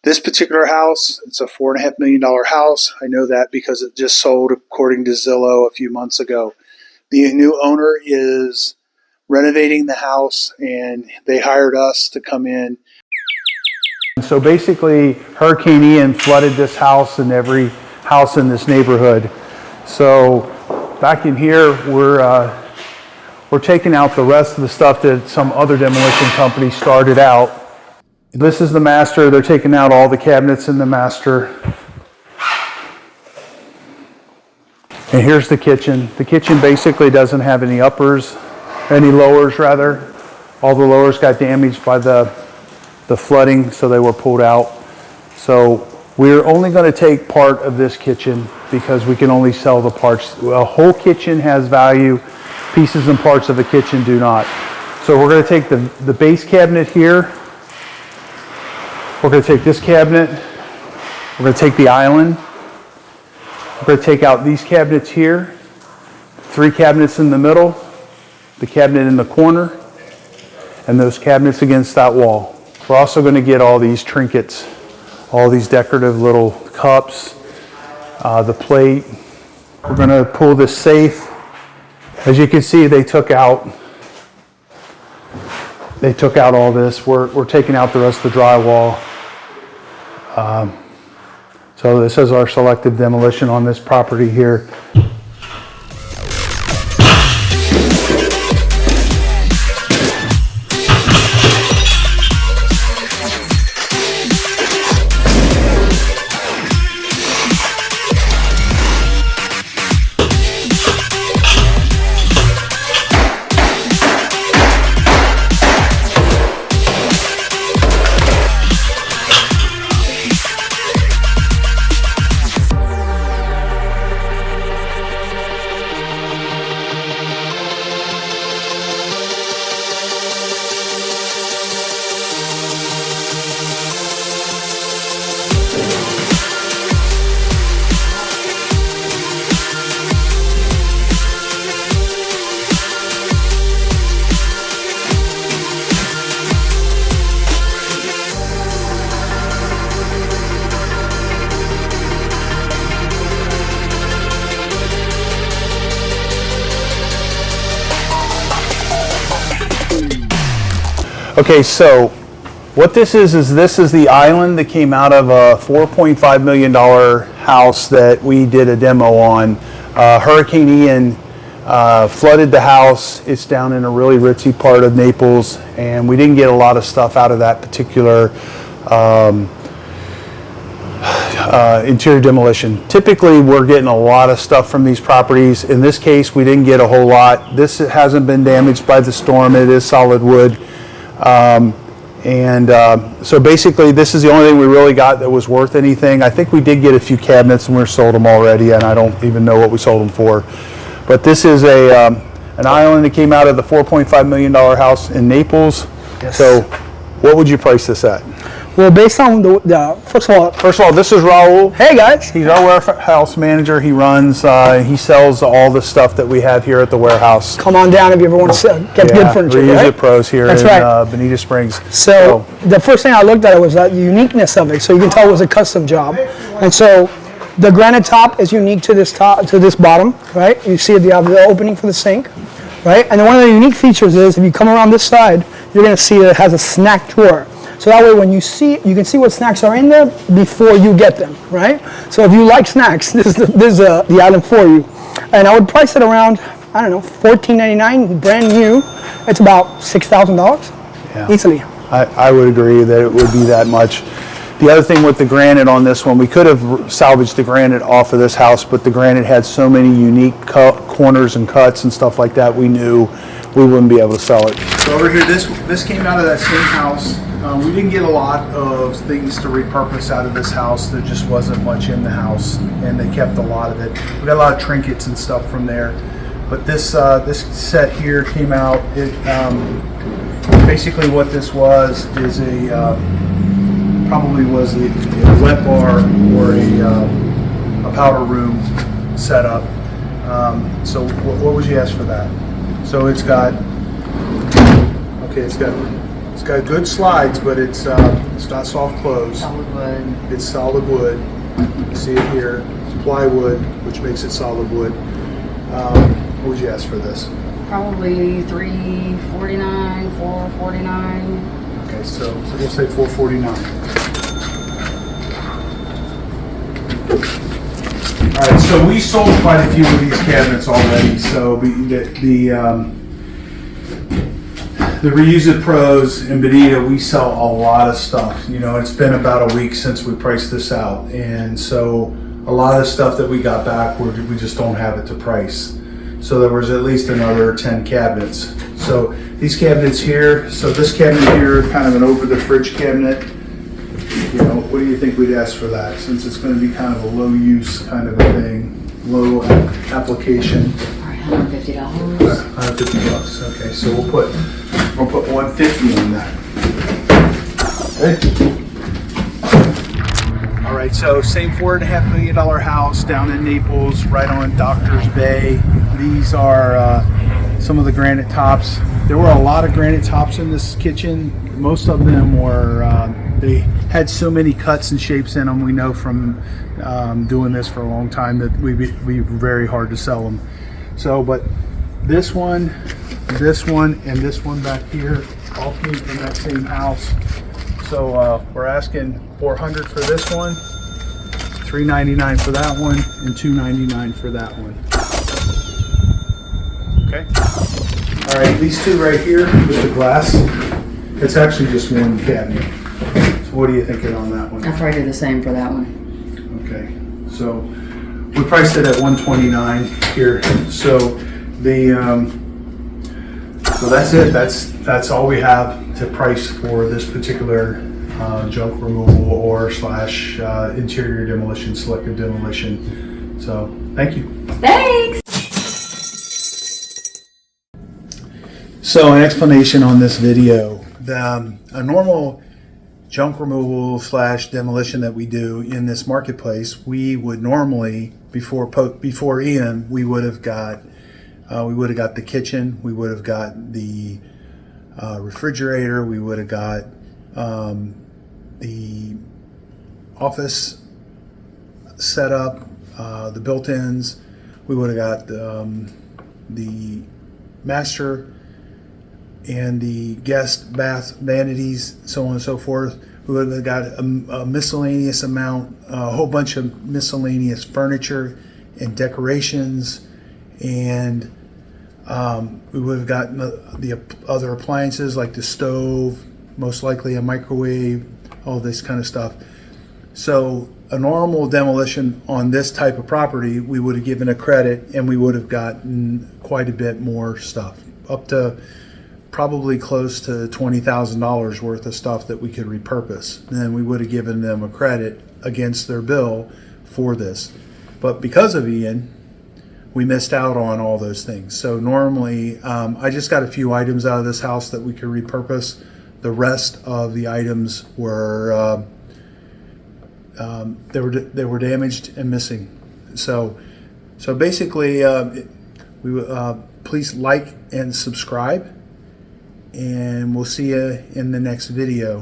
This particular house, it's a $4.5 million house. I know that because it just sold according to Zillow a few months ago. The new owner is renovating the house and they hired us to come in. So basically Hurricane Ian flooded this house and every house in this neighborhood. So back in here, we're taking out the rest of the stuff that some other demolition company started out. This is the master. They're taking out all the cabinets in the master. And here's the kitchen. The kitchen basically doesn't have any any lowers rather. All the lowers got damaged by the flooding, so they were pulled out. So we're only going to take part of this kitchen because we can only sell the parts. A whole kitchen has value. Pieces and parts of a kitchen do not. So we're going to take the base cabinet here. We're going to take this cabinet. We're going to take the island. We're going to take out these cabinets here. 3 cabinets in the middle. The cabinet in the corner. And those cabinets against that wall. We're also going to get all these trinkets. All these decorative little cups. The plate. We're going to pull this safe. As you can see, they took out all this. We're taking out the rest of the drywall. So this is our selective demolition on this property here. Okay, so what this is this is the island that came out of a $4.5 million house that we did a demo on. Hurricane Ian flooded the house. It's down in a really ritzy part of Naples, and we didn't get a lot of stuff out of that particular interior demolition. Typically, we're getting a lot of stuff from these properties. In this case, we didn't get a whole lot. This hasn't been damaged by the storm. It is solid wood. So basically this is the only thing we really got that was worth anything. I think we did get a few cabinets and we sold them already, and I don't even know what we sold them for. But this is an island that came out of the $4.5 million house in Naples. Yes. So what would you price this at? Well, based on first of all, this is Raul. Hey guys. He's our warehouse manager. He runs, he sells all the stuff that we have here at the warehouse. Come on down if you ever want to get good furniture. Reuseitpros here in Bonita Springs. So the first thing I looked at was the uniqueness of it. So you can tell it was a custom job. And so the granite top is unique to this bottom, right? You see you have the opening for the sink, right? And then one of the unique features is if you come around this side, you're going to see that it has a snack drawer. So that way when you can see what snacks are in there before you get them, right? So if you like snacks, this is the item for you. And I would price it around, I don't know, $14.99, brand new. It's about $6,000 easily. I would agree that it would be that much. The other thing with the granite on this one, we could have salvaged the granite off of this house, but the granite had so many unique corners and cuts and stuff like that, we knew we wouldn't be able to sell it. So over here, this came out of that same house. We didn't get a lot of things to repurpose out of this house. There just wasn't much in the house, and they kept a lot of it. We got a lot of trinkets and stuff from there. But this set here came out. Basically what this was is probably was a wet bar or a powder room setup. So what would you ask for that? So it's got good slides, but it's It's not soft close. Solid wood. It's solid wood. You see it here. It's plywood, which makes it solid wood. What would you ask for this? Probably $349, $449. Okay, so we'll say $449. All right, so we sold quite a few of these cabinets already. So the Reuseitpros in Bonita, we sell a lot of stuff. You know, it's been about a week since we priced this out, and so a lot of stuff that we got back, we just don't have it to price. So there was at least another 10 cabinets. So these cabinets here, so this cabinet here, kind of an over the fridge cabinet. You know, what do you think we'd ask for that? Since it's going to be kind of a low use kind of a thing, low application. All right, $150. $150. Okay, so we'll put $150 on that. Okay. All right, so same $4.5 million house down in Naples, right on Doctor's Bay. These are some of the granite tops. There were a lot of granite tops in this kitchen. Most of them were, they had so many cuts and shapes in them. We know from doing this for a long time that we very hard to sell them. So, but this one, and this one back here all came from that same house. So we're asking $400 for this one, $399 for that one, and $299 for that one. Okay. All right, these two right here with the glass, it's actually just one cabinet. So what are you thinking on that one? I'll probably do the same for that one. Okay, so we priced it at $129 here. So the so that's it. That's all we have to price for this particular junk removal or slash interior demolition, selective demolition. So thank you. Thanks! So an explanation on this video. A normal junk removal slash demolition that we do in this marketplace, we would normally, before Ian, we would have got the kitchen, we would have got the refrigerator, we would have got the office setup, the built-ins, we would have got the master and the guest bath vanities, so on and so forth. We would have got a miscellaneous amount, a whole bunch of miscellaneous furniture and decorations, and we would have gotten the other appliances like the stove, most likely a microwave, all this kind of stuff. So a normal demolition on this type of property, we would have given a credit and we would have gotten quite a bit more stuff, up to probably close to $20,000 worth of stuff that we could repurpose. And then we would have given them a credit against their bill for this. But because of Ian, we missed out on all those things. So normally, I just got a few items out of this house that we could repurpose. The rest of the items were they were damaged and missing. So basically, please like and subscribe, and we'll see you in the next video.